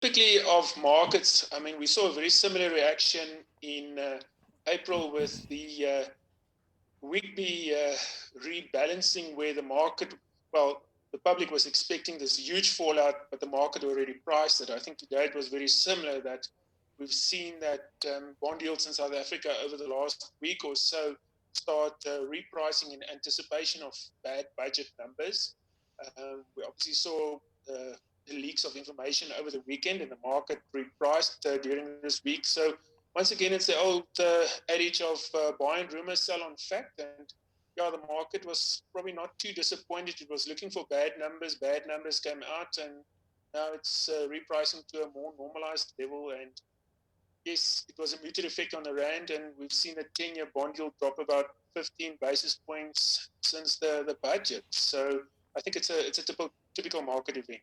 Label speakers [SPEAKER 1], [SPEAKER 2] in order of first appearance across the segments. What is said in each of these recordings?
[SPEAKER 1] Typically of markets, I mean, we saw a very similar reaction in April with the weekly rebalancing where the market, well, the public was expecting this huge fallout, but the market already priced it. I think today it was very similar that we've seen that bond yields in South Africa over the last week or so start repricing in anticipation of bad budget numbers. We obviously saw the leaks of information over the weekend and the market repriced during this week. So once again, it's the old adage of buying rumors, sell on fact. And yeah, the market was probably not too disappointed. It was looking for bad numbers. Bad numbers came out, and now it's repricing to a more normalized level. And yes, it was a muted effect on the rand, and we've seen the 10-year bond yield drop about 15 basis points since the budget. So I think it's a typical market event.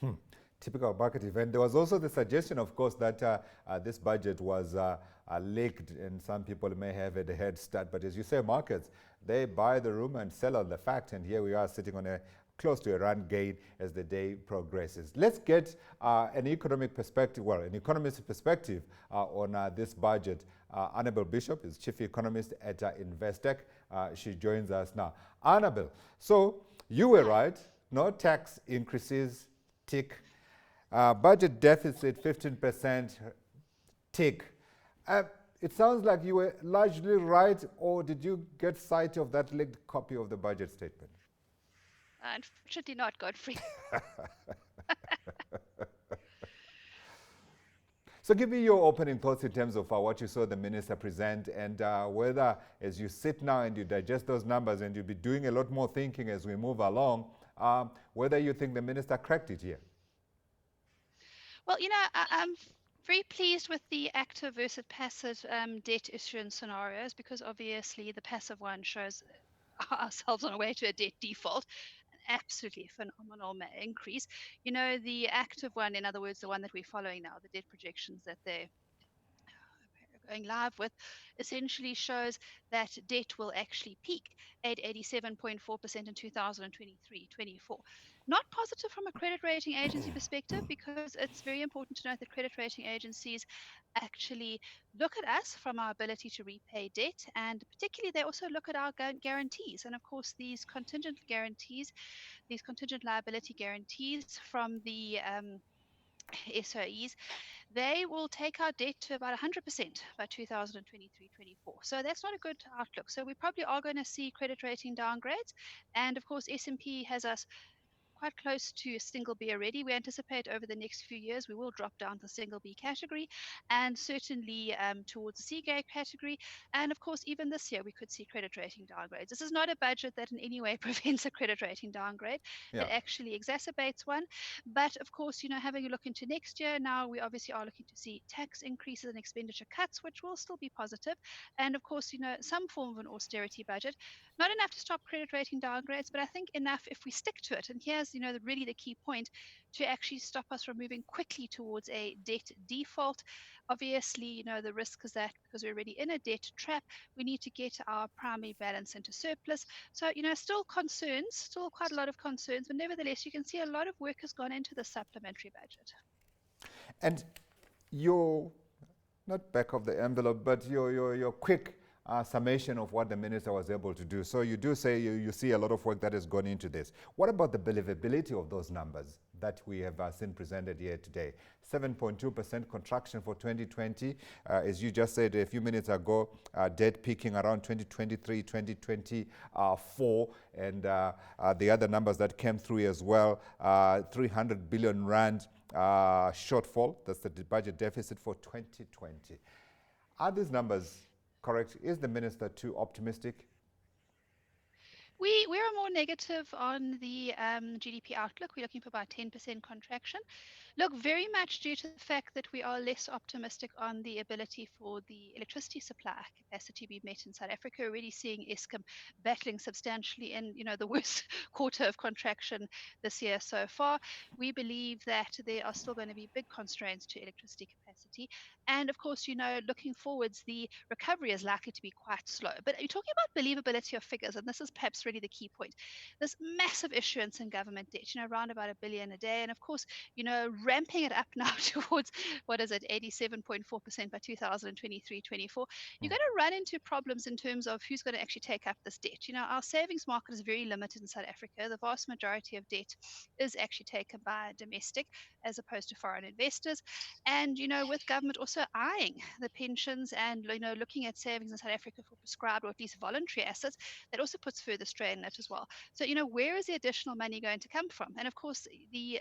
[SPEAKER 2] Hmm. Typical market event. There was also the suggestion, of course, that this budget was leaked and some people may have a head start. But as you say, markets, they buy the rumor and sell on the fact. And here we are sitting on a close to a rand gain as the day progresses. Let's get an economic perspective, well, an economist's perspective on this budget. Annabel Bishop is chief economist at Investec. She joins us now. Annabel, so you were right. No tax increases, tick. Budget deficit 15%, tick. It sounds like you were largely right, or did you get sight of that leaked copy of the budget statement?
[SPEAKER 3] Unfortunately not, Godfrey.
[SPEAKER 2] So give me your opening thoughts in terms of what you saw the minister present, and whether as you sit now and you digest those numbers and you'll be doing a lot more thinking as we move along, whether you think the minister cracked it here.
[SPEAKER 3] Well, I'm very pleased with the active versus passive debt issuance scenarios, because obviously the passive one shows ourselves on our way to a debt default. An absolutely phenomenal increase. The active one, in other words, the one that we're following now, the debt projections that they're going live with, essentially shows that debt will actually peak at 87.4% in 2023-24. Not positive from a credit rating agency perspective, because it's very important to note that credit rating agencies actually look at us from our ability to repay debt, and particularly they also look at our guarantees. And of course, these contingent guarantees, these contingent liability guarantees from the SOEs, they will take our debt to about 100% by 2023-24. So that's not a good outlook. So we probably are going to see credit rating downgrades. And of course, S&P has us quite close to a single B already. We anticipate over the next few years we will drop down to the single B category, and certainly towards the C grade category. And of course, even this year we could see credit rating downgrades. This is not a budget that in any way prevents a credit rating downgrade.
[SPEAKER 2] Yeah.
[SPEAKER 3] It actually exacerbates one. But of course, having a look into next year, now we obviously are looking to see tax increases and expenditure cuts, which will still be positive. And of course, some form of an austerity budget. Not enough to stop credit rating downgrades, but I think enough if we stick to it. And here's, really the key point, to actually stop us from moving quickly towards a debt default. Obviously, the risk is that because we're already in a debt trap, we need to get our primary balance into surplus. So, still concerns, still quite a lot of concerns, but nevertheless, you can see a lot of work has gone into the supplementary budget.
[SPEAKER 2] And your, not back of the envelope, but your quick summation of what the minister was able to do. So you do say you see a lot of work that has gone into this. What about the believability of those numbers that we have seen presented here today? 7.2% contraction for 2020. As you just said a few minutes ago, debt peaking around 2023, 2024. And the other numbers that came through as well, 300 billion rand shortfall. That's the budget deficit for 2020. Are these numbers correct? Is the minister too optimistic?
[SPEAKER 3] We are more negative on the GDP outlook. We're looking for about 10% contraction. Look, very much due to the fact that we are less optimistic on the ability for the electricity supply capacity to be met in South Africa. We're already seeing Eskom battling substantially in, the worst quarter of contraction this year so far. We believe that there are still going to be big constraints to electricity capacity. And of course, looking forwards, the recovery is likely to be quite slow. But you're talking about believability of figures, and this is perhaps really the key point. This massive issuance in government debt, around about 1 billion a day. And of course, ramping it up now towards, what is it, 87.4% by 2023-24, you're going to run into problems in terms of who's going to actually take up this debt. Our savings market is very limited in South Africa. The vast majority of debt is actually taken by domestic as opposed to foreign investors. And, with government also eyeing the pensions and, looking at savings in South Africa for prescribed or at least voluntary assets, that also puts further strain on it as well. So, where is the additional money going to come from? And of course, the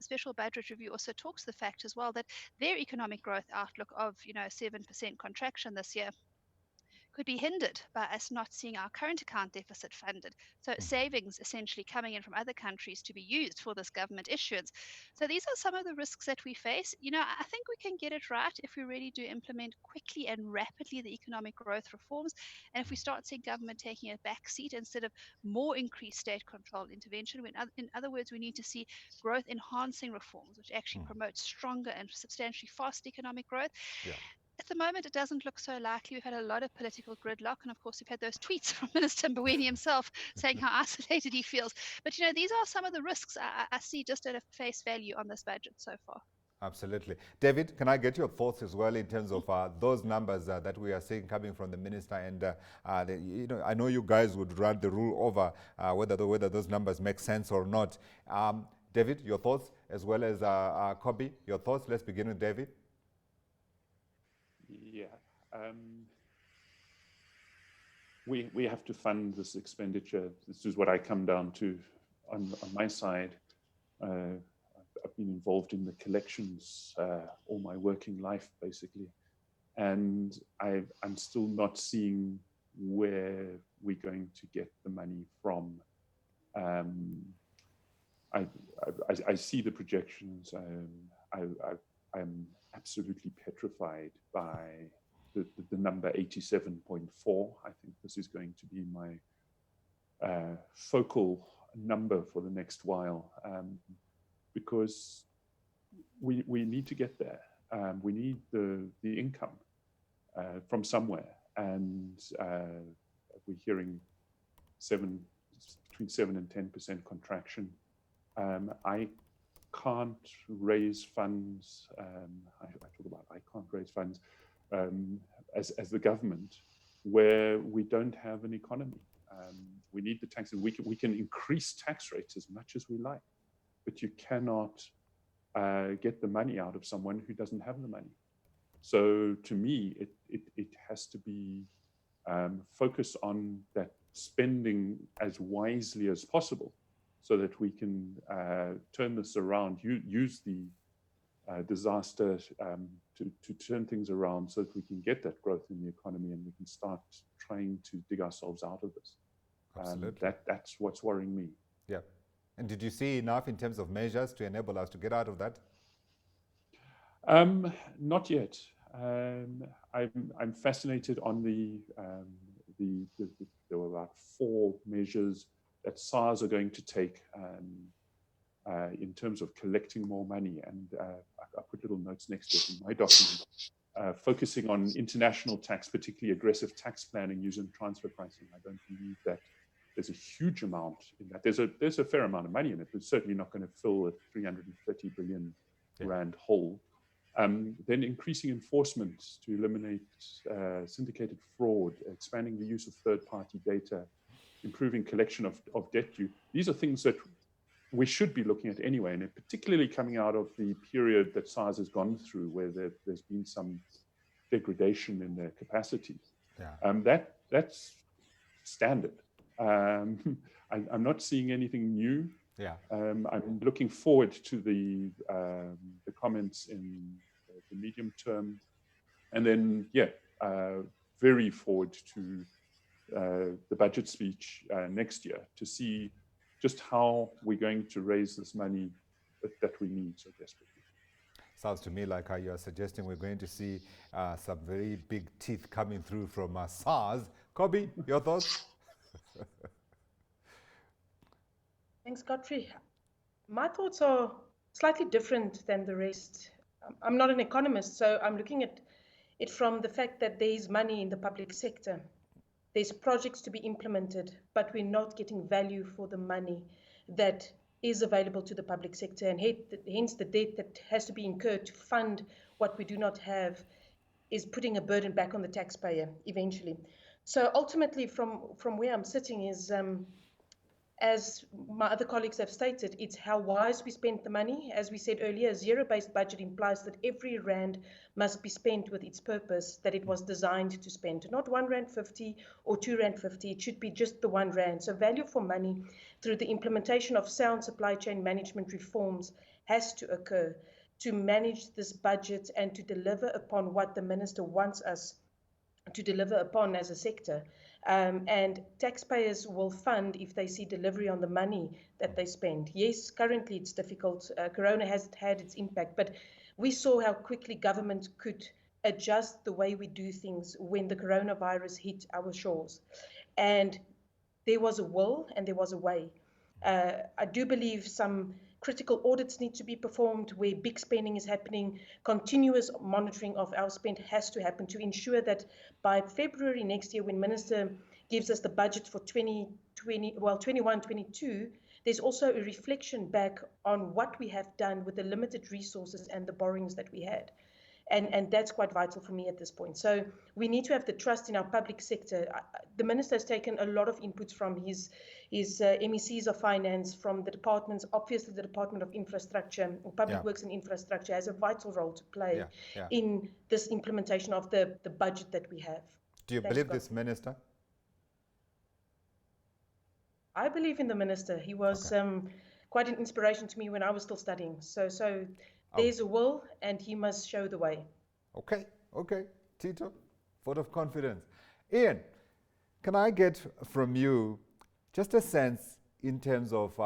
[SPEAKER 3] special budget review also talks the fact as well that their economic growth outlook of, 7% contraction this year could be hindered by us not seeing our current account deficit funded. So savings essentially coming in from other countries to be used for this government issuance. So these are some of the risks that we face. I think we can get it right if we really do implement quickly and rapidly the economic growth reforms. And if we start seeing government taking a back seat instead of more increased state controlled intervention. In other words, we need to see growth enhancing reforms, which actually promote stronger and substantially fast economic growth.
[SPEAKER 2] Yeah.
[SPEAKER 3] At the moment, it doesn't look so likely. We've had a lot of political gridlock, and of course, we've had those tweets from Minister Mboweni himself saying how isolated he feels. But these are some of the risks I see just at a face value on this budget so far.
[SPEAKER 2] Absolutely. David, can I get your thoughts as well in terms of those numbers that we are seeing coming from the minister? And I know you guys would run the rule over whether those numbers make sense or not. David, your thoughts, as well as Kobe, your thoughts. Let's begin with David.
[SPEAKER 4] Yeah. We have to fund this expenditure. This is what I come down to on my side. I've been involved in the collections all my working life, basically. And I'm still not seeing where we're going to get the money from. I see the projections. I'm absolutely petrified by the number 87.4. I think this is going to be my focal number for the next while, because we need to get there. We need the income from somewhere, and we're hearing between 7 and 10% contraction. I can't raise funds. I talk about I can't raise funds as the government where we don't have an economy. We need the taxes. We can increase tax rates as much as we like, but you cannot get the money out of someone who doesn't have the money. So to me, it has to be focused on that spending as wisely as possible, so that we can turn this around, use the disaster to turn things around, so that we can get that growth in the economy and we can start trying to dig ourselves out of this.
[SPEAKER 2] Absolutely.
[SPEAKER 4] That's what's worrying me.
[SPEAKER 2] Yeah. And did you see enough in terms of measures to enable us to get out of that?
[SPEAKER 4] Not yet. I'm fascinated on there were about 4 measures that SARS are going to take in terms of collecting more money. And I put little notes next to it in my document, focusing on international tax, particularly aggressive tax planning using transfer pricing. I don't believe that there's a huge amount in that. There's a fair amount of money in it, but certainly not going to fill a 330 billion rand hole. Then increasing enforcement to eliminate syndicated fraud, expanding the use of third-party data, improving collection of debt due. These are things that we should be looking at anyway, and particularly coming out of the period that SARS has gone through, where there's been some degradation in their capacity. Yeah. That's standard. I'm not seeing anything new.
[SPEAKER 2] Yeah.
[SPEAKER 4] I'm looking forward to the comments in the medium term, and then very forward to the budget speech next year to see just how we're going to raise this money that we need so desperately.
[SPEAKER 2] Sounds to me like you are suggesting we're going to see some very big teeth coming through from SARS. Kobe, your thoughts?
[SPEAKER 5] Thanks, Godfrey. My thoughts are slightly different than the rest. I'm not an economist, so I'm looking at it from the fact that there is money in the public sector. There's projects to be implemented, but we're not getting value for the money that is available to the public sector, and hence the debt that has to be incurred to fund what we do not have is putting a burden back on the taxpayer eventually. So ultimately, from where I'm sitting is, as my other colleagues have stated, it's how wise we spend the money. As we said earlier, a zero-based budget implies that every rand must be spent with its purpose that it was designed to spend. Not R1.50 or R2.50, it should be just the R1. So value for money through the implementation of sound supply chain management reforms has to occur to manage this budget and to deliver upon what the minister wants us to deliver upon as a sector. And taxpayers will fund if they see delivery on the money that they spend. Yes, currently it's difficult. Corona has had its impact, but we saw how quickly government could adjust the way we do things when the coronavirus hit our shores. And there was a will and there was a way. I do believe some critical audits need to be performed where big spending is happening. Continuous monitoring of our spend has to happen to ensure that by February next year, when Minister gives us the budget for 21-22, there's also a reflection back on what we have done with the limited resources and the borrowings that we had. And that's quite vital for me at this point. So we need to have the trust in our public sector. The minister has taken a lot of inputs from his MECs of finance, from the departments. Obviously, the Department of Infrastructure, or Public Works and Infrastructure, has a vital role to play in this implementation of the budget that we have.
[SPEAKER 2] Do you believe this minister?
[SPEAKER 5] I believe in the minister. He was quite an inspiration to me when I was still studying. So there's a will, and he must show the way.
[SPEAKER 2] Okay. Tito, vote of confidence. Ian, can I get from you just a sense in terms of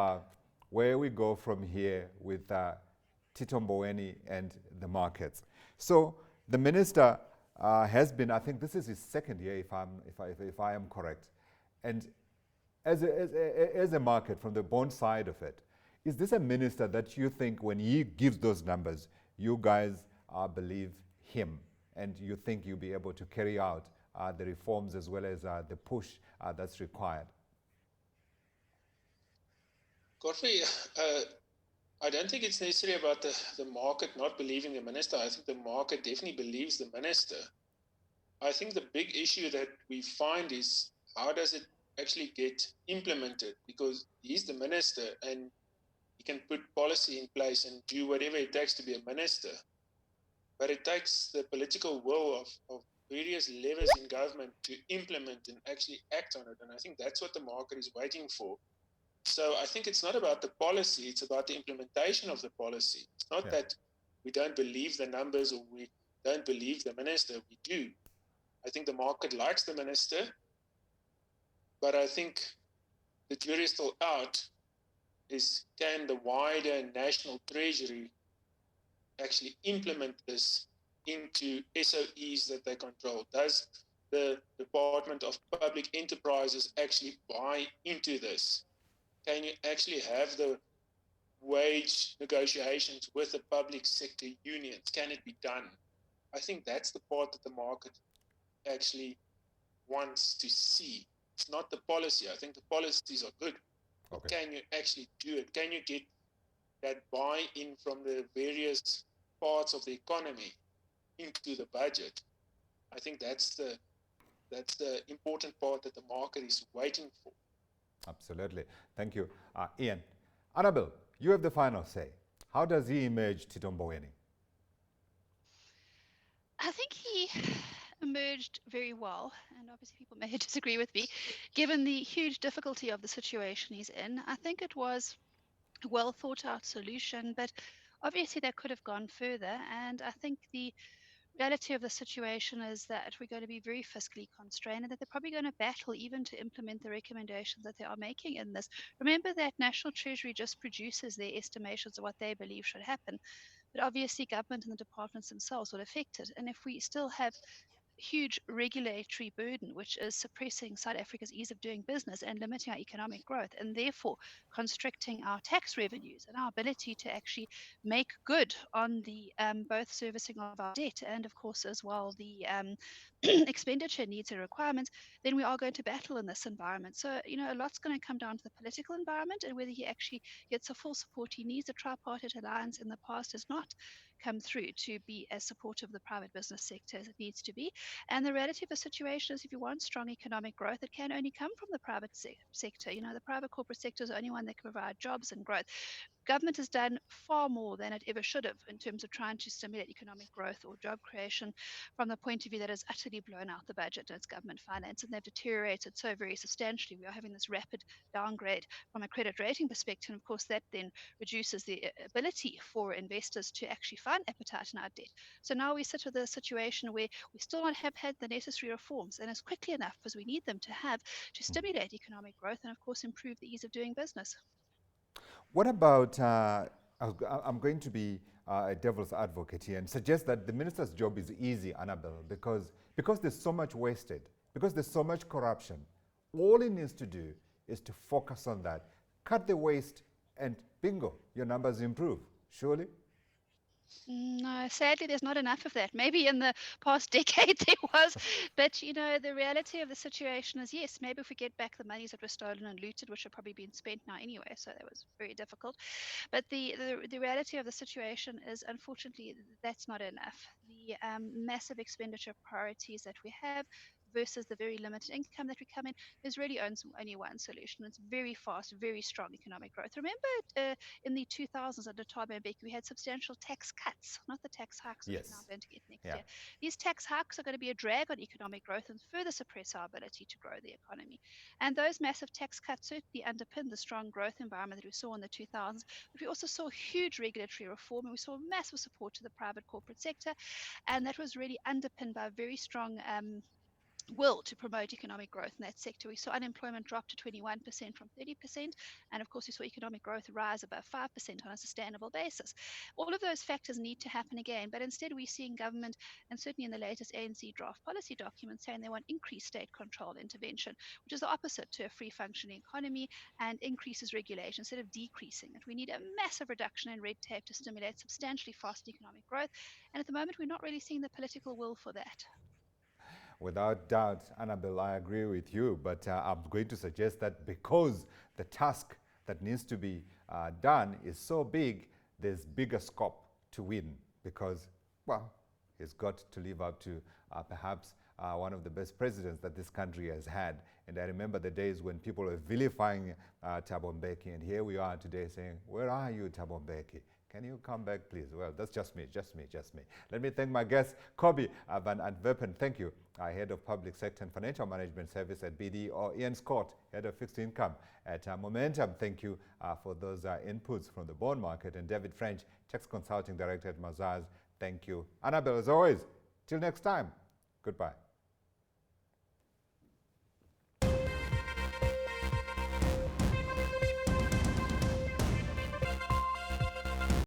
[SPEAKER 2] where we go from here with Tito Mboweni and the markets? So the minister has been, I think this is his second year, if I am correct, and as a market, from the bond side of it, is this a minister that you think when he gives those numbers, you guys believe him, and you think you'll be able to carry out the reforms as well as the push that's required?
[SPEAKER 1] Godfrey, I don't think it's necessarily about the market not believing the minister. I think the market definitely believes the minister. I think the big issue that we find is how does it actually get implemented? Because he's the minister and he can put policy in place and do whatever it takes to be a minister. But it takes the political will of various levels in government to implement and actually act on it. And I think that's what the market is waiting for. So I think it's not about the policy, it's about the implementation of the policy. It's not that we don't believe the numbers or we don't believe the minister. We do. I think the market likes the minister, but I think the jury is still out. Is can the wider national treasury actually implement this into SOEs that they control? Does the Department of Public Enterprises actually buy into this? Can you actually have the wage negotiations with the public sector unions? Can it be done? I think that's the part that the market actually wants to see. It's not the policy. I think the policies are good. But can you actually do it? Can you get that buy-in from the various parts of the economy into the budget? I think that's the important part that the market is waiting for.
[SPEAKER 2] Absolutely. Thank you. Ian. Annabelle, you have the final say. How does he emerge, Tito Mboweni?
[SPEAKER 3] I think he emerged very well, and obviously people may disagree with me, given the huge difficulty of the situation he's in. I think it was a well thought out solution, but obviously that could have gone further, and I think the reality of the situation is that we're going to be very fiscally constrained and that they're probably going to battle even to implement the recommendations that they are making in this. Remember that National Treasury just produces their estimations of what they believe should happen, but obviously government and the departments themselves will affect it. And if we still have huge regulatory burden, which is suppressing South Africa's ease of doing business and limiting our economic growth, and therefore constricting our tax revenues and our ability to actually make good on the both servicing of our debt and, of course, as well the expenditure needs and requirements, then we are going to battle in this environment. So, a lot's going to come down to the political environment and whether he actually gets the full support he needs. The tripartite alliance in the past has not come through to be as supportive of the private business sector as it needs to be. And the reality of the situation is if you want strong economic growth, it can only come from the private sector. The private corporate sector is the only one that can provide jobs and growth. Government has done far more than it ever should have in terms of trying to stimulate economic growth or job creation from the point of view that has utterly blown out the budget and its government finance, and they've deteriorated so very substantially. We are having this rapid downgrade from a credit rating perspective, and of course that then reduces the ability for investors to actually find appetite in our debt. So now we sit with a situation where we still not have had the necessary reforms and as quickly enough as we need them to have to stimulate economic growth and of course improve the ease of doing business.
[SPEAKER 2] What about, I'm going to be a devil's advocate here and suggest that the minister's job is easy, Annabelle, because there's so much wasted, because there's so much corruption. All he needs to do is to focus on that, cut the waste, and bingo, your numbers improve, surely?
[SPEAKER 3] No, sadly, there's not enough of that. Maybe in the past decade there was, but the reality of the situation is yes, maybe if we get back the monies that were stolen and looted, which have probably been spent now anyway, so that was very difficult. But the reality of the situation is, unfortunately, that's not enough. The massive expenditure priorities that we have versus the very limited income that we come in, there's really only one solution. It's very fast, very strong economic growth. Remember, in the 2000s under Thabo Mbeki, we had substantial tax cuts, not the tax hikes which we're now
[SPEAKER 2] Yes.
[SPEAKER 3] going to get next
[SPEAKER 2] Yeah.
[SPEAKER 3] year. These tax hikes are going to be a drag on economic growth and further suppress our ability to grow the economy. And those massive tax cuts certainly underpin the strong growth environment that we saw in the 2000s, but we also saw huge regulatory reform and we saw massive support to the private corporate sector, and that was really underpinned by a very strong will to promote economic growth in that sector. We saw unemployment drop to 21% from 30%, and of course we saw economic growth rise above 5% on a sustainable basis. All of those factors need to happen again, but instead we're seeing government, and certainly in the latest ANC draft policy document, saying they want increased state control intervention, which is the opposite to a free functioning economy and increases regulation instead of decreasing it. We need a massive reduction in red tape to stimulate substantially faster economic growth, and at the moment we're not really seeing the political will for that.
[SPEAKER 2] Without doubt, Annabelle, I agree with you, but I'm going to suggest that because the task that needs to be done is so big, there's bigger scope to win because, well, he's got to live up to perhaps one of the best presidents that this country has had. And I remember the days when people were vilifying Thabo Mbeki, and here we are today saying, where are you, Thabo Mbeki? Can you come back, please? Well, that's just me. Let me thank my guest, Kobe van Antwerpen. Thank you. Head of Public Sector and Financial Management Service at BD, or Ian Scott, Head of Fixed Income at Momentum. Thank you for those inputs from the bond market. And David French, Tax Consulting Director at Mazars. Thank you. Annabelle, as always, till next time, goodbye.